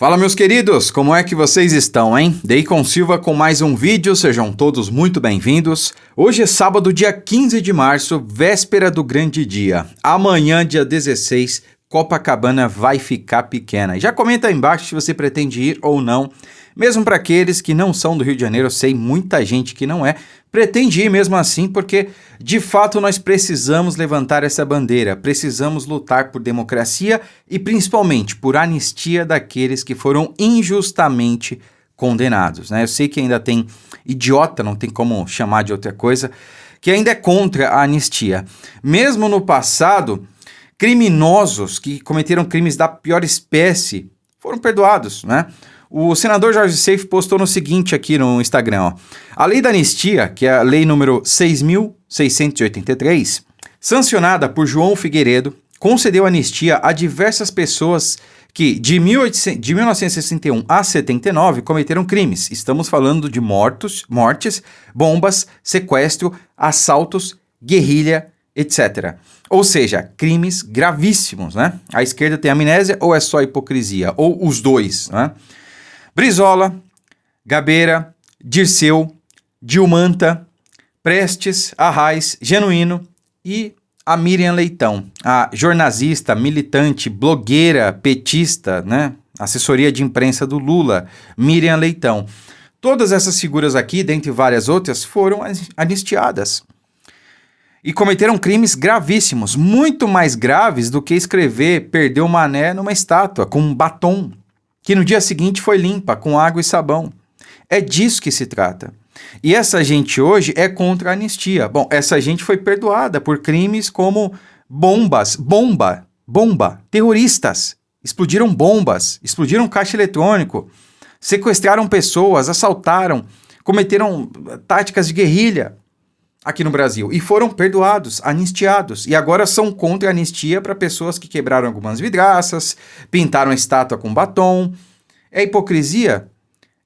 Fala, meus queridos, como é que vocês estão, hein? Deicon Silva com mais um vídeo, sejam todos muito bem-vindos. Hoje é sábado, dia 15 de março, véspera do grande dia. Amanhã, dia 16, Copacabana vai ficar pequena. Já comenta aí embaixo se você pretende ir ou não. Mesmo para aqueles que não são do Rio de Janeiro, eu sei muita gente que não é, pretende ir mesmo assim porque, de fato, nós precisamos levantar essa bandeira, precisamos lutar por democracia e, principalmente, por anistia daqueles que foram injustamente condenados, né? Eu sei que ainda tem idiota, não tem como chamar de outra coisa, que ainda é contra a anistia. Mesmo no passado, criminosos que cometeram crimes da pior espécie foram perdoados, né? O senador Jorge Seife postou no seguinte aqui no Instagram, ó. A lei da anistia, que é a lei número 6.683, sancionada por João Figueiredo, concedeu anistia a diversas pessoas que, de 1961 a 79, cometeram crimes. Estamos falando de mortes, bombas, sequestro, assaltos, guerrilha, etc. Ou seja, crimes gravíssimos, né? A esquerda tem amnésia ou é só hipocrisia? Ou os dois, né? Brizola, Gabeira, Dirceu, Dilmanta, Prestes, Arraes, Genuíno e a Miriam Leitão, a jornalista, militante, blogueira, petista, né? Assessoria de imprensa do Lula, Miriam Leitão. Todas essas figuras aqui, dentre várias outras, foram anistiadas. E cometeram crimes gravíssimos, muito mais graves do que escrever "perdeu Mané" numa estátua, com um batom, que no dia seguinte foi limpa, com água e sabão. É disso que se trata. E essa gente hoje é contra a anistia. Bom, essa gente foi perdoada por crimes como bomba, terroristas. Explodiram bombas, explodiram caixa eletrônico, sequestraram pessoas, assaltaram, cometeram táticas de guerrilha aqui no Brasil e foram perdoados, anistiados, e agora são contra a anistia para pessoas que quebraram algumas vidraças, pintaram a estátua com batom. É hipocrisia?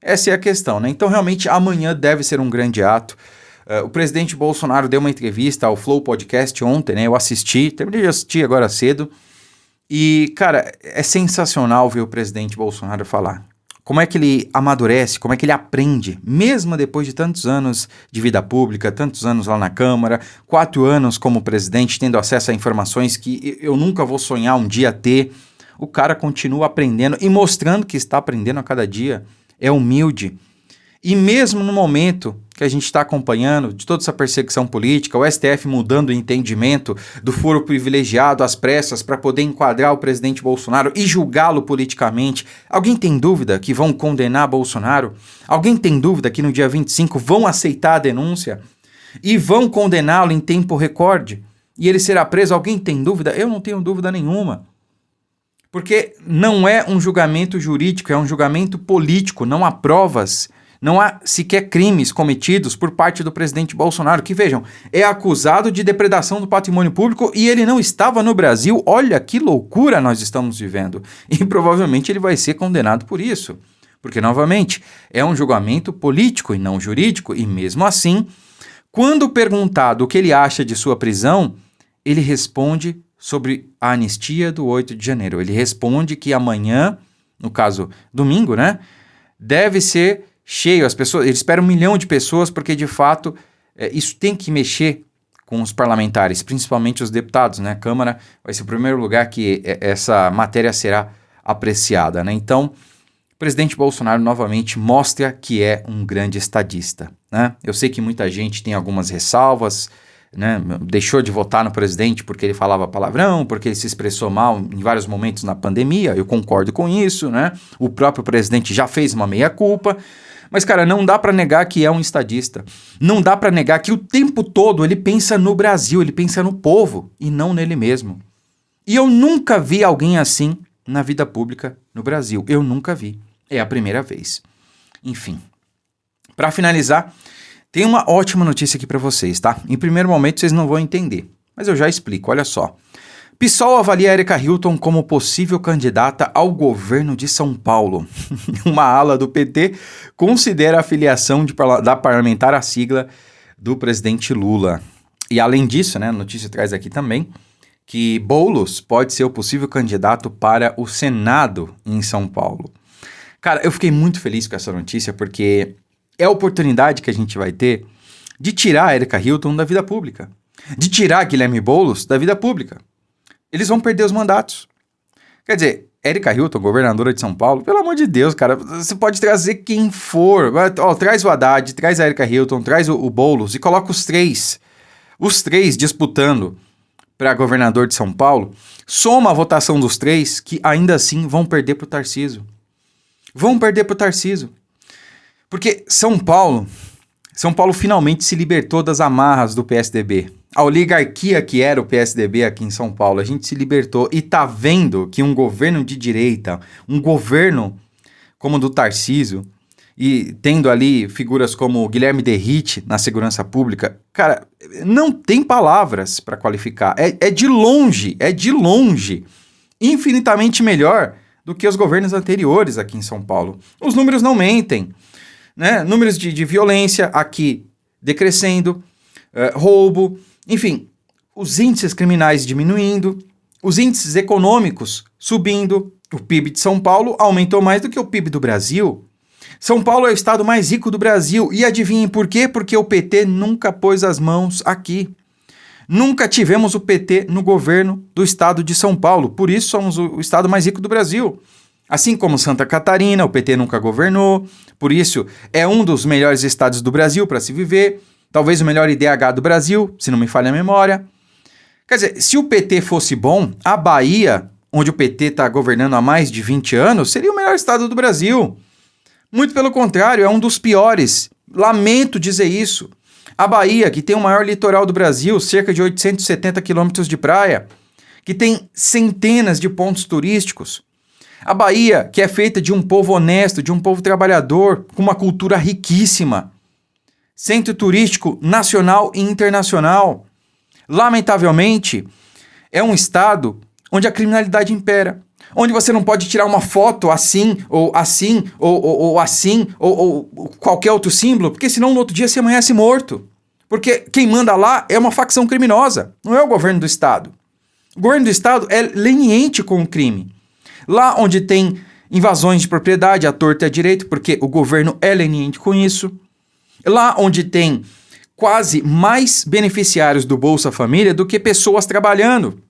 Essa é a questão, né? Então, realmente, amanhã deve ser um grande ato. O presidente Bolsonaro deu uma entrevista ao Flow Podcast ontem, né? Eu assisti, terminei de assistir agora cedo, e, cara, é sensacional ver o presidente Bolsonaro falar. Como é que ele amadurece, como é que ele aprende, mesmo depois de tantos anos de vida pública, tantos anos lá na Câmara, 4 anos como presidente, tendo acesso a informações que eu nunca vou sonhar um dia ter. O cara continua aprendendo e mostrando que está aprendendo a cada dia, é humilde. E mesmo no momento que a gente está acompanhando de toda essa perseguição política, o STF mudando o entendimento do foro privilegiado às pressas para poder enquadrar o presidente Bolsonaro e julgá-lo politicamente, alguém tem dúvida que vão condenar Bolsonaro? Alguém tem dúvida que no dia 25 vão aceitar a denúncia e vão condená-lo em tempo recorde e ele será preso? Alguém tem dúvida? Eu não tenho dúvida nenhuma. Porque não é um julgamento jurídico, é um julgamento político, não há provas. Não há sequer crimes cometidos por parte do presidente Bolsonaro, que, vejam, é acusado de depredação do patrimônio público e ele não estava no Brasil. Olha que loucura nós estamos vivendo. E provavelmente ele vai ser condenado por isso. Porque, novamente, é um julgamento político e não jurídico. E mesmo assim, quando perguntado o que ele acha de sua prisão, ele responde sobre a anistia do 8 de janeiro. Ele responde que amanhã, no caso domingo, né, deve ser cheio, as pessoas, ele espera 1 milhão de pessoas, porque de fato isso tem que mexer com os parlamentares, principalmente os deputados, né? A Câmara vai ser o primeiro lugar que essa matéria será apreciada, né? Então, o presidente Bolsonaro novamente mostra que é um grande estadista, né? Eu sei que muita gente tem algumas ressalvas, né? Deixou de votar no presidente porque ele falava palavrão, porque ele se expressou mal em vários momentos na pandemia. Eu concordo com isso, né? O próprio presidente já fez uma meia-culpa. Mas, cara, não dá para negar que é um estadista. Não dá para negar que o tempo todo ele pensa no Brasil, ele pensa no povo e não nele mesmo. E eu nunca vi alguém assim na vida pública no Brasil. Eu nunca vi. É a primeira vez. Enfim. Para finalizar, tem uma ótima notícia aqui para vocês, tá? Em primeiro momento vocês não vão entender, mas eu já explico, olha só. PSOL avalia Erika Hilton como possível candidata ao governo de São Paulo. Uma ala do PT considera a filiação da parlamentar à sigla do presidente Lula. E além disso, né, a notícia traz aqui também que Boulos pode ser o possível candidato para o Senado em São Paulo. Cara, eu fiquei muito feliz com essa notícia, porque é a oportunidade que a gente vai ter de tirar a Erika Hilton da vida pública, de tirar Guilherme Boulos da vida pública. Eles vão perder os mandatos. Quer dizer, Erika Hilton, governadora de São Paulo, pelo amor de Deus, cara, você pode trazer quem for. Traz o Haddad, traz a Erika Hilton, traz o Boulos e coloca os três disputando para governador de São Paulo. Soma a votação dos três, que ainda assim vão perder para o Tarcísio. Vão perder para o Tarcísio. Porque São Paulo finalmente se libertou das amarras do PSDB. A oligarquia que era o PSDB aqui em São Paulo, a gente se libertou e tá vendo que um governo de direita, um governo como o do Tarcísio, e tendo ali figuras como Guilherme Derrite na segurança pública, cara, não tem palavras para qualificar. É de longe, infinitamente melhor do que os governos anteriores aqui em São Paulo. Os números não mentem, né? Números de violência aqui decrescendo, roubo, enfim, os índices criminais diminuindo, os índices econômicos subindo, o PIB de São Paulo aumentou mais do que o PIB do Brasil. São Paulo é o estado mais rico do Brasil, e adivinhem por quê? Porque o PT nunca pôs as mãos aqui. Nunca tivemos o PT no governo do estado de São Paulo, por isso somos o estado mais rico do Brasil. Assim como Santa Catarina, o PT nunca governou, por isso é um dos melhores estados do Brasil para se viver, talvez o melhor IDH do Brasil, se não me falha a memória. Quer dizer, se o PT fosse bom, a Bahia, onde o PT está governando há mais de 20 anos, seria o melhor estado do Brasil. Muito pelo contrário, é um dos piores. Lamento dizer isso. A Bahia, que tem o maior litoral do Brasil, cerca de 870 quilômetros de praia, que tem centenas de pontos turísticos. A Bahia, que é feita de um povo honesto, de um povo trabalhador, com uma cultura riquíssima. Centro turístico nacional e internacional. Lamentavelmente, é um estado onde a criminalidade impera. Onde você não pode tirar uma foto assim, ou assim, ou assim, ou qualquer outro símbolo, porque senão no outro dia você amanhece morto. Porque quem manda lá é uma facção criminosa, não é o governo do estado. O governo do estado é leniente com o crime. Lá onde tem invasões de propriedade, à torta e à direita, porque o governo é leniente com isso. Lá onde tem quase mais beneficiários do Bolsa Família do que pessoas trabalhando.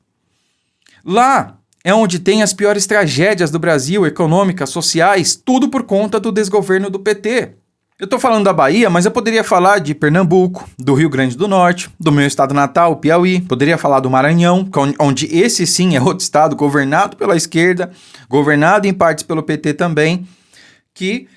Lá é onde tem as piores tragédias do Brasil, econômicas, sociais, tudo por conta do desgoverno do PT. Eu tô falando da Bahia, mas eu poderia falar de Pernambuco, do Rio Grande do Norte, do meu estado natal, Piauí, poderia falar do Maranhão, onde esse sim é outro estado governado pela esquerda, governado em partes pelo PT também, que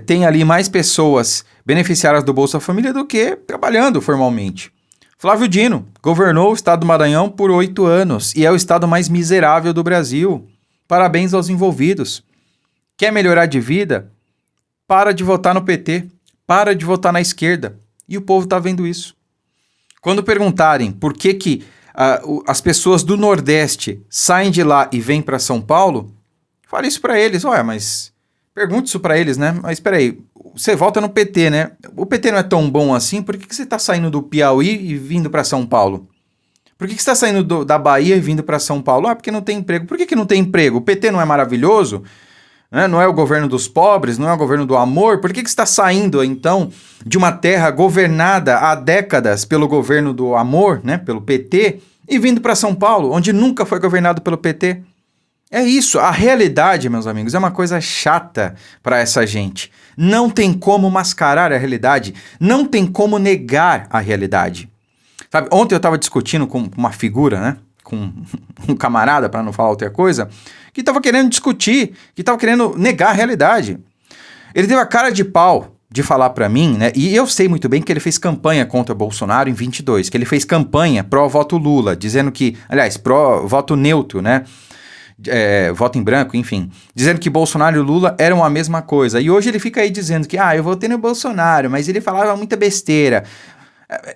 tem ali mais pessoas beneficiárias do Bolsa Família do que trabalhando formalmente. Flávio Dino governou o estado do Maranhão por 8 anos e é o estado mais miserável do Brasil. Parabéns aos envolvidos. Quer melhorar de vida? Para de votar no PT. Para de votar na esquerda. E o povo está vendo isso. Quando perguntarem por que as pessoas do Nordeste saem de lá e vêm para São Paulo, fale isso para eles. Olha, mas pergunte isso para eles, né? Mas espera aí, você vota no PT, né? O PT não é tão bom assim, por que você está saindo do Piauí e vindo para São Paulo? Por que você está saindo da Bahia e vindo para São Paulo? Ah, porque não tem emprego. Por que não tem emprego? O PT não é maravilhoso? Né? Não é o governo dos pobres? Não é o governo do amor? Por que você está saindo, então, de uma terra governada há décadas pelo governo do amor, né? Pelo PT, e vindo para São Paulo, onde nunca foi governado pelo PT? É isso, a realidade, meus amigos, é uma coisa chata para essa gente. Não tem como mascarar a realidade, não tem como negar a realidade. Sabe, ontem eu estava discutindo com uma figura, né, com um camarada, para não falar outra coisa, que estava querendo discutir, que estava querendo negar a realidade. Ele teve a cara de pau de falar para mim, né, e eu sei muito bem que ele fez campanha contra Bolsonaro em 22, que ele fez campanha pró-voto Lula, dizendo que, aliás, pró-voto neutro, né, voto em branco, enfim, dizendo que Bolsonaro e Lula eram a mesma coisa. E hoje ele fica aí dizendo que, eu votei no Bolsonaro, mas ele falava muita besteira.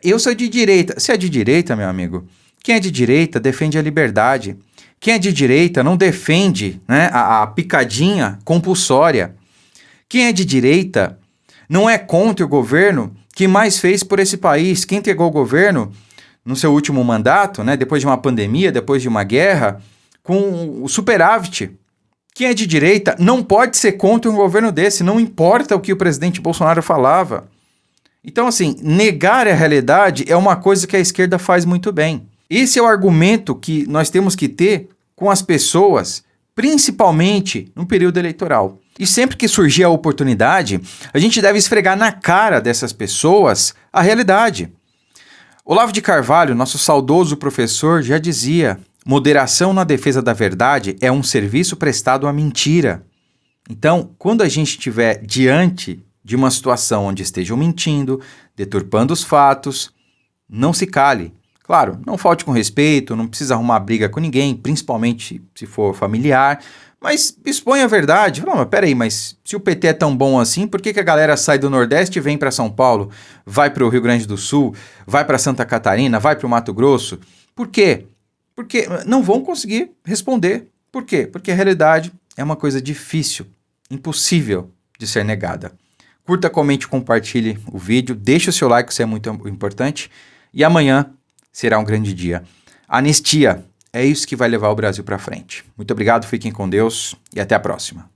Eu sou de direita. Você é de direita, meu amigo? Quem é de direita defende a liberdade. Quem é de direita não defende, né, a picadinha compulsória. Quem é de direita não é contra o governo que mais fez por esse país. Quem entregou o governo no seu último mandato, né, depois de uma pandemia, depois de uma guerra, com o superávit. Quem é de direita não pode ser contra um governo desse, não importa o que o presidente Bolsonaro falava. Então, assim, negar a realidade é uma coisa que a esquerda faz muito bem. Esse é o argumento que nós temos que ter com as pessoas, principalmente no período eleitoral. E sempre que surgir a oportunidade, a gente deve esfregar na cara dessas pessoas a realidade. Olavo de Carvalho, nosso saudoso professor, já dizia: moderação na defesa da verdade é um serviço prestado à mentira. Então, quando a gente estiver diante de uma situação onde estejam mentindo, deturpando os fatos, não se cale. Claro, não falte com respeito, não precisa arrumar briga com ninguém, principalmente se for familiar, mas exponha a verdade. Fala, mas peraí, mas se o PT é tão bom assim, por que a galera sai do Nordeste e vem para São Paulo, vai para o Rio Grande do Sul, vai para Santa Catarina, vai para o Mato Grosso? Por quê? Porque não vão conseguir responder. Por quê? Porque a realidade é uma coisa difícil, impossível de ser negada. Curta, comente, compartilhe o vídeo, deixe o seu like, isso é muito importante. E amanhã será um grande dia. Anistia, é isso que vai levar o Brasil para frente. Muito obrigado, fiquem com Deus e até a próxima.